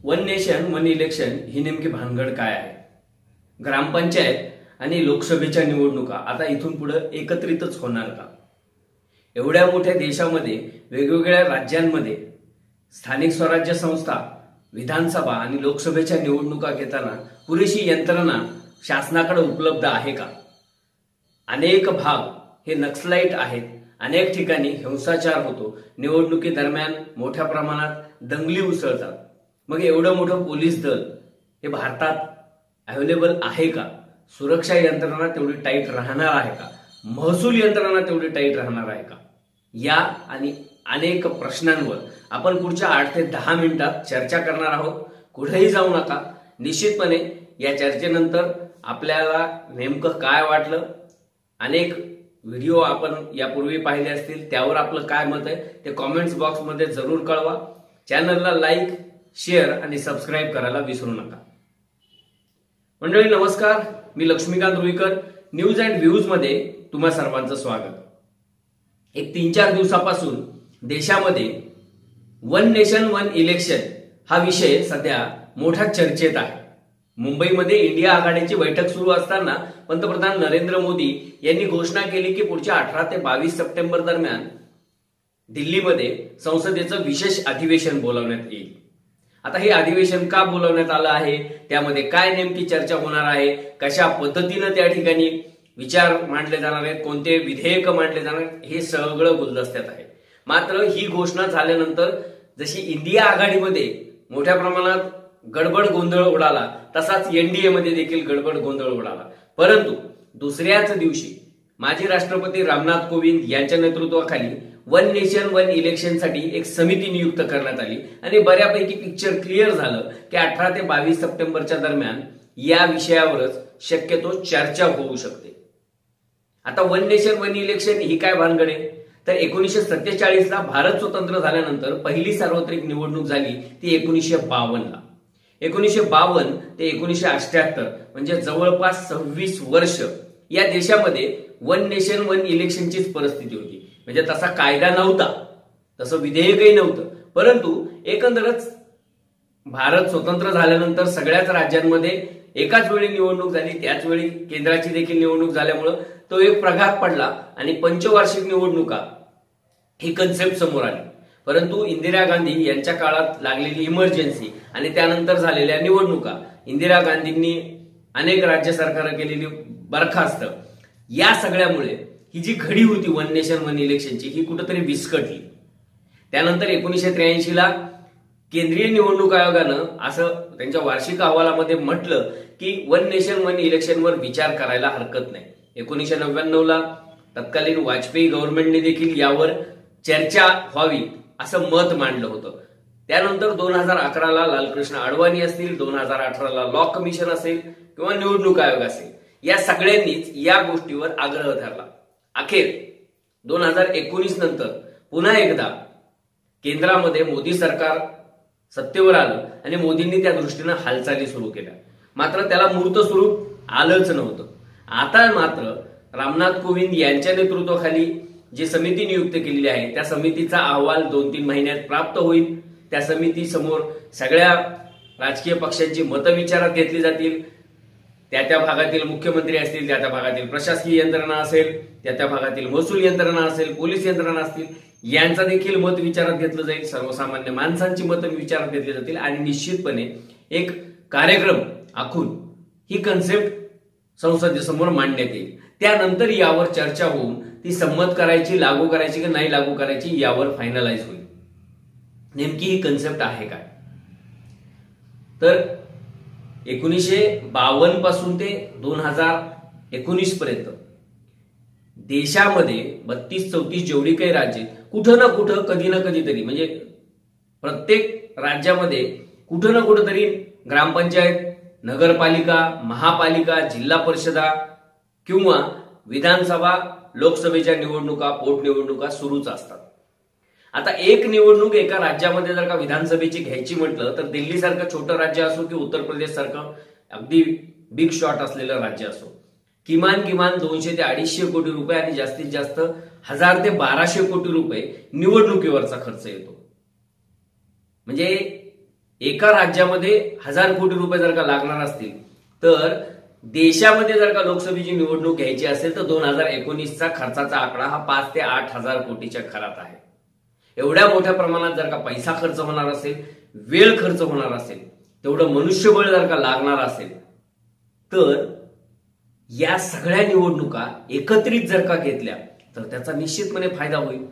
One nation one election ही नेमकी भानगड काय आहे? ग्रामपंचायत आणि लोकसभेच्या निवडणुका आता इथून पुढे एकत्रितच होणार का? एवढ्या मोठ्या देशामध्ये वेगवेगळ्या राज्यांमध्ये स्थानिक स्वराज्य संस्था, विधानसभा आणि लोकसभेच्या निवडणुका घेताना पुरेशी यंत्रणा शासनाकडे उपलब्ध आहे का? अनेक भाग हे नक्सलाईट आहेत, अनेक ठिकाणी हिंसाचार होतो, निवडणुकीदरम्यान मोठ्या प्रमाणात दंगली उसळतात. मग एवढं मोठं पोलीस दल हे भारतात अवेलेबल आहे का? सुरक्षा यंत्रणा तेवढी टाईट राहणार आहे का? महसूल यंत्रणा तेवढी टाईट राहणार आहे का? या आणि अनेक प्रश्नांवर आपण पुढच्या 8 ते 10 मिनिटात चर्चा करणार आहोत. कुठेही जाऊ नका. निश्चितपणे या चर्चेनंतर आपल्याला नेमकं काय वाटलं, अनेक व्हिडिओ आपण यापूर्वी पाहिले असतील, त्यावर आपलं काय मत आहे ते कॉमेंट्स बॉक्समध्ये जरूर कळवा. चॅनलला लाईक, शेअर आणि सबस्क्राईब करायला विसरू नका. मंडळी नमस्कार, मी Laxmikant Ruikar. News and views मध्ये तुम्हा सर्वांचं स्वागत. एक 3-4 दिवसापासून देशामध्ये वन नेशन वन इलेक्शन हा विषय सध्या मोठ्या चर्चेत आहे. मुंबईमध्ये इंडिया आघाडीची बैठक सुरू असताना पंतप्रधान नरेंद्र मोदी यांनी घोषणा केली की पुढच्या 18 ते 22 सप्टेंबर दरम्यान दिल्लीमध्ये संसदेचं विशेष अधिवेशन बोलावण्यात येईल. आता हे अधिवेशन का बोलावण्यात आलं आहे, त्यामध्ये काय नेमकी चर्चा होणार आहे, कशा पद्धतीनं त्या ठिकाणी विचार मांडले जाणार आहेत, कोणते विधेयक मांडले जाणार आहेत, हे सगळं गुलदस्त्यात आहे. मात्र ही घोषणा झाल्यानंतर जशी इंडिया आघाडीमध्ये मोठ्या प्रमाणात गडबड गोंधळ उडाला, तसाच एनडीए मध्ये देखील गडबड गोंधळ उडाला. परंतु दुसऱ्याच दिवशी माजी राष्ट्रपती रामनाथ कोविंद यांच्या नेतृत्वाखाली वन नेशन वन इलेक्शनसाठी एक समिती नियुक्त करण्यात आली आणि बऱ्यापैकी पिक्चर क्लिअर झालं की 18 ते 22 सप्टेंबरच्या दरम्यान या विषयावरच शक्यतो चर्चा होऊ शकते. आता वन नेशन वन इलेक्शन ही काय भानगड आहे? तर 1947 ला भारत स्वतंत्र झाल्यानंतर पहिली सार्वत्रिक निवडणूक झाली ती 1952 ला. 1952 ते 1978 म्हणजे जवळपास 26 वर्ष या देशामध्ये वन नेशन वन इलेक्शनचीच परिस्थिती होती. म्हणजे तसा कायदा नव्हता, तसं विधेयकही नव्हतं, परंतु एकंदरच भारत स्वतंत्र झाल्यानंतर सगळ्याच राज्यांमध्ये एकाच वेळी निवडणूक झाली, त्याच वेळी केंद्राची देखील निवडणूक झाल्यामुळं तो एक प्रघात पडला आणि पंचवार्षिक निवडणुका ही कन्सेप्ट समोर आली. परंतु इंदिरा गांधी यांच्या काळात लागलेली इमर्जन्सी आणि त्यानंतर झालेल्या निवडणुका, इंदिरा गांधींनी अनेक राज्य सरकार केलेली बरखास्त, या सगळ्यामुळे ही जी घडी होती वन नेशन वन इलेक्शनची ही कुठेतरी विस्कटली. त्यानंतर 1983 ला केंद्रीय निवडणूक आयोगानं असं त्यांच्या वार्षिक अहवालामध्ये म्हटलं की वन नेशन वन इलेक्शनवर विचार करायला हरकत नाही. 1999 ला तत्कालीन वाजपेयी गव्हर्नमेंटने देखील यावर चर्चा व्हावी असं मत मांडलं होतं. त्यानंतर 2011 ला लालकृष्ण अडवाणी असतील, 2018 ला लॉ कमिशन असेल किंवा निवडणूक आयोग असेल, या सगळ्यांनीच या गोष्टीवर आग्रह धरला. अखेर 2019 नंतर पुन्हा एकदा केंद्रामध्ये मोदी सरकार सत्तेवर आलं आणि मोदींनी त्या दृष्टीनं हालचाली सुरू केल्या. मात्र त्याला मूर्त स्वरूप आलंच नव्हतं. आता मात्र रामनाथ कोविंद यांच्या नेतृत्वाखाली जी समिती नियुक्त केलेली आहे त्या समितीचा अहवाल 2-3 महिन्यात प्राप्त होईल. त्या समिती समोर सगळ्या राजकीय पक्षांची मतं विचारात घेतली जातील. त्या भागातील मुख्यमंत्री असतील, त्या भागातील प्रशासकीय यंत्रणा असेल, त्या भागातील महसूल यंत्रणा असेल, पोलीस यंत्रणा असतील, यांचा देखील मत विचारात घेतलं जाईल. सर्वसामान्य माणसांची मतं विचारात घेतली जातील आणि निश्चितपणे एक कार्यक्रम आखून ही कन्सेप्ट संसदेसमोर मांडण्यात येईल. त्यानंतर यावर चर्चा होऊन ती संमत करायची, लागू करायची की नाही लागू करायची यावर फायनलाइज होईल. नेमकी ही कन्सेप्ट आहे काय? तर 1952 पासून ते 2019 पर्यंत देशामध्ये 32-34 जेवढी काही राज्ये, कुठं ना कुठं कधी ना कधीतरी म्हणजे प्रत्येक राज्यामध्ये कुठं ना कुठं तरी ग्रामपंचायत, नगरपालिका, महापालिका, जिल्हा परिषदा किंवा विधानसभा, लोकसभेच्या निवडणुका, पोटनिवडणुका सुरूच असतात. आता एक निवडणूक एका राज्यामध्ये जर का विधानसभेची घ्यायची म्हटलं तर दिल्ली सारखं छोटं राज्य असो की उत्तर प्रदेश सारखं अगदी बिग शॉट असलेलं राज्य असो, किमान 200 ते 250 कोटी रुपये आणि जास्तीत जास्त 1000 ते 1200 कोटी रुपये निवडणुकीवरचा खर्च येतो. म्हणजे एका राज्यामध्ये 1000 कोटी रुपये जर का लागणार असतील, तर देशामध्ये जर का लोकसभेची निवडणूक घ्यायची असेल तर 2019चा खर्चाचा आकडा हा 5 ते 8,000 कोटीच्या घरात आहे. एवढ्या मोठ्या प्रमाणात जर का पैसा खर्च होणार असेल, वेळ खर्च होणार असेल, तेवढं मनुष्यबळ जर का लागणार असेल, तर या सगळ्या निवडणुका एकत्रित जर का घेतल्या तर त्याचा निश्चितपणे फायदा होईल.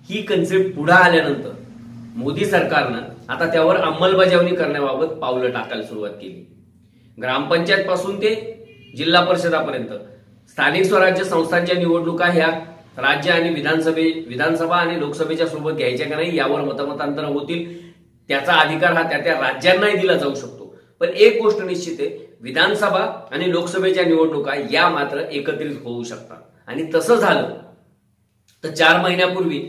ही कन्सेप्ट पुढे आल्यानंतर मोदी सरकारनं आता त्यावर अंमलबजावणी करण्याबाबत पावलं टाकायला सुरुवात केली. ग्रामपंचायत पासून ते जिल्हा परिषदापर्यंत स्थानिक स्वराज्य संस्थांच्या निवडणुका ह्या राज्य आणि विधानसभा आणि लोकसभेच्या सोबत घ्यायच्या का नाही यावर मतमतांतर होतील. त्याचा अधिकार हा त्या राज्यांनाही दिला जाऊ शकतो. पण एक गोष्ट निश्चित आहे, विधानसभा आणि लोकसभेच्या निवडणुका या मात्र एकत्रित होऊ शकतात. आणि तसं झालं तर 4 महिन्यापूर्वी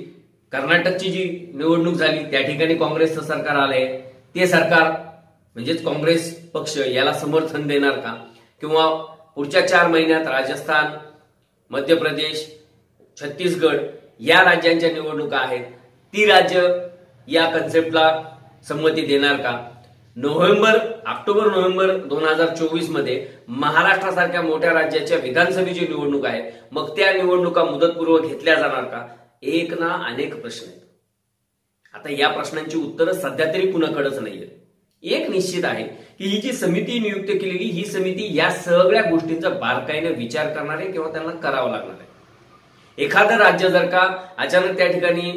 कर्नाटकची जी निवडणूक झाली त्या ठिकाणी काँग्रेसचं सरकार आलंय. ते सरकार म्हणजेच काँग्रेस पक्ष याला समर्थन देणार का? किंवा पुढच्या 4 महिन्यात राजस्थान, मध्य प्रदेश, छत्तीसगड या राज्यांच्या निवडणुका आहेत, ती राज्य या कन्सेप्टला संमती देणार का? ऑक्टोबर-नोव्हेंबर 2024 मध्ये महाराष्ट्रासारख्या मोठ्या राज्याच्या विधानसभेची निवडणूक आहे, मग त्या निवडणुका मुदतपूर्व घेतल्या जाणार का? एक ना अनेक प्रश्न आहेत. आता या प्रश्नांची उत्तरं सध्या तरी कुणाकडेच नाहीये. एक निश्चित आहे की ही जी समिती नियुक्त केलेली ही समिती या सगळ्या गोष्टींचा बारकाईने विचार करणार आहे किंवा त्यांना करावं लागणार आहे. एखादं राज्य जर का अचानक त्या ठिकाणी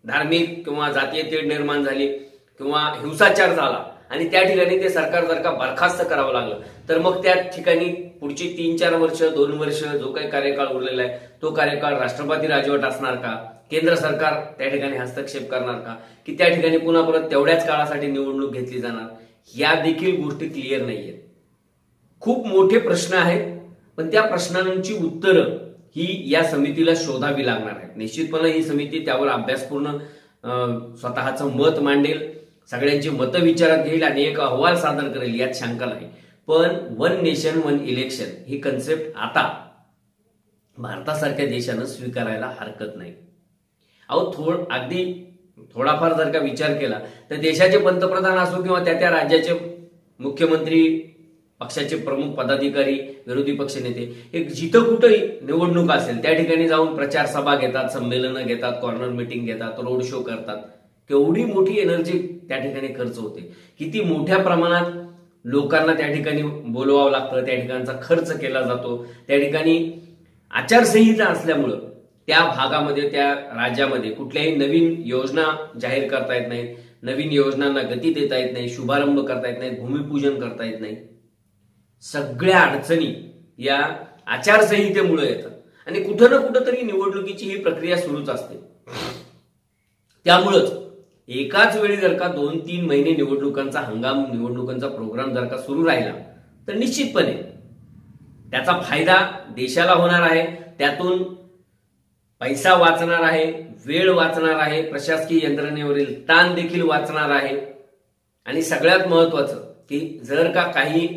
धार्मिक किंवा जातीय तेढ निर्माण झाली किंवा हिंसाचार झाला आणि त्या ठिकाणी ते सरकार जर का बरखास्त करावं लागलं, तर मग त्या ठिकाणी पुढची 3-4 वर्ष 2 वर्ष जो काही कार्यकाळ उरलेला आहे तो कार्यकाळ राष्ट्रपती राजवट असणार का? केंद्र सरकार त्या ठिकाणी हस्तक्षेप करणार का? की त्या ठिकाणी पुन्हा परत तेवढ्याच काळासाठी निवडणूक घेतली जाणार? या देखील गोष्टी क्लिअर नाहीयेत. खूप मोठे प्रश्न आहेत, पण त्या प्रश्नांची उत्तरं ही या समितीला शोधावी लागणार आहे. निश्चितपणे ही समिती त्यावर अभ्यासपूर्ण स्वतःचं मत मांडेल, सगळ्यांची मतं विचारात घेईल आणि एक अहवाल सादर करेल, यात शंका नाही. पण 1 नेशन 1 इलेक्शन ही कन्सेप्ट आता भारतासारख्या देशानं स्वीकारायला हरकत नाही. अगदी थोडाफार जर का विचार केला तर देशाचे पंतप्रधान असो किंवा त्या राज्याचे मुख्यमंत्री, पक्षाचे प्रमुख पदाधिकारी, विरोधी पक्ष नेते एक जिथं कुठंही निवडणूक असेल त्या ठिकाणी जाऊन प्रचार सभा घेतात, संमेलनं घेतात, कॉर्नर मीटिंग घेतात, रोड शो करतात. केवढी मोठी एनर्जी त्या ठिकाणी खर्च होते, किती मोठ्या प्रमाणात लोकांना त्या ठिकाणी बोलवावं लागतं, त्या ठिकाणचा खर्च केला जातो. त्या ठिकाणी आचारसंहिता असल्यामुळं त्या भागामध्ये त्या राज्यामध्ये कुठल्याही नवीन योजना जाहीर करता येत नाहीत, नवीन योजनांना गती देता येत नाही, शुभारंभ करता येत नाही, भूमिपूजन करता येत नाही. सगळ्या अडचणी या आचारसंहितेमुळे येतात आणि कुठं ना कुठं तरी निवडणुकीची ही प्रक्रिया सुरूच असते. त्यामुळंच एकाच वेळी जर का 2-3 महिने निवडणुकांचा हंगाम, निवडणुकांचा प्रोग्राम जर का सुरू राहिला तर निश्चितपणे त्याचा फायदा देशाला होणार आहे. त्यातून पैसा वाचणार आहे, वेळ वाचणार आहे, प्रशासकीय यंत्रणेवरील ताण देखील वाचणार आहे. आणि सगळ्यात महत्वाचं की जर का काही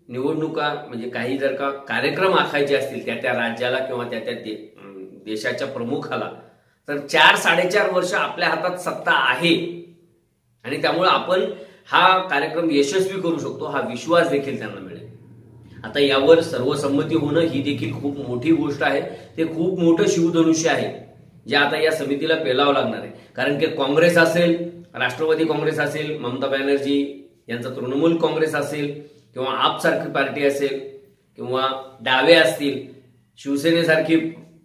निवडणुका म्हणजे काही जर का कार्यक्रम आखायचे असतील त्या राज्याला किंवा त्या देशाच्या प्रमुखाला, तर 4-4.5 वर्ष आपल्या हातात सत्ता आहे आणि त्यामुळे आपण हा कार्यक्रम यशस्वी करू शकतो, हा विश्वास देखील त्यांना मिळेल. आता यावर सर्वसंमती होणं ही देखील खूप मोठी गोष्ट आहे. ते खूप मोठं शिवधनुष्य आहे जे आता या समितीला पेलावं लागणार आहे. कारण की काँग्रेस असेल, राष्ट्रवादी काँग्रेस असेल, ममता बॅनर्जी यांचा तृणमूल काँग्रेस असेल किंवा आप सारखी पार्टी असेल किंवा डावे असतील, शिवसेनेसारखी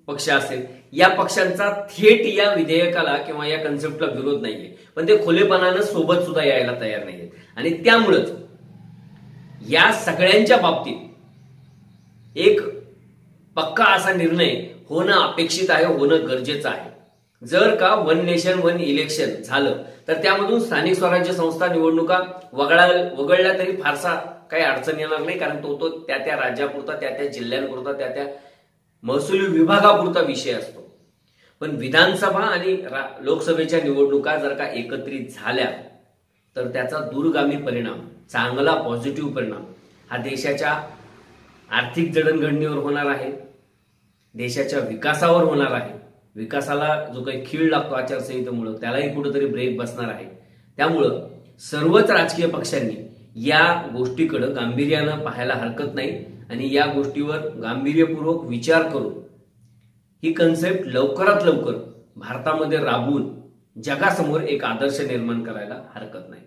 पक्ष असेल, या पक्षांचा थेट या विधेयकाला किंवा या कन्सेप्टला विरोध नाहीये, पण ते खुलेपणानं सोबत सुद्धा यायला तयार नाहीयेत. आणि त्यामुळेच या सगळ्यांच्या बाबतीत एक पक्का असा निर्णय होणं अपेक्षित आहे, होणं गरजेचं आहे. जर का 1 नेशन 1 इलेक्शन झालं तर त्यामधून स्थानिक स्वराज्य संस्था निवडणुका वगळल्या तरी फारसा काही अडचण येणार नाही. कारण तो त्या राज्यापुरता, त्या जिल्ह्यांपुरता, त्या महसुली विभागापुरता विषय असतो. पण विधानसभा आणि लोकसभेच्या निवडणुका जर का एकत्रित झाल्या तर त्याचा दूरगामी परिणाम, चांगला पॉझिटिव्ह परिणाम हा देशाच्या आर्थिक जडणघडणीवर होणार आहे, देशाच्या विकासावर होणार आहे. विकासाला जो काही खीळ लागतो आचारसंहितेमुळे त्यालाही कुठेतरी ब्रेक बसणार आहे. त्यामुळं सर्वच राजकीय पक्षांनी या गोष्टीकडे गांभीर्यानं पाहायला हरकत नाही आणि या गोष्टीवर गांभीर्यपूर्वक विचार करून ही कन्सेप्ट लवकरात लवकर भारतामध्ये राबवून जगासमोर एक आदर्श निर्माण करायला हरकत नाही.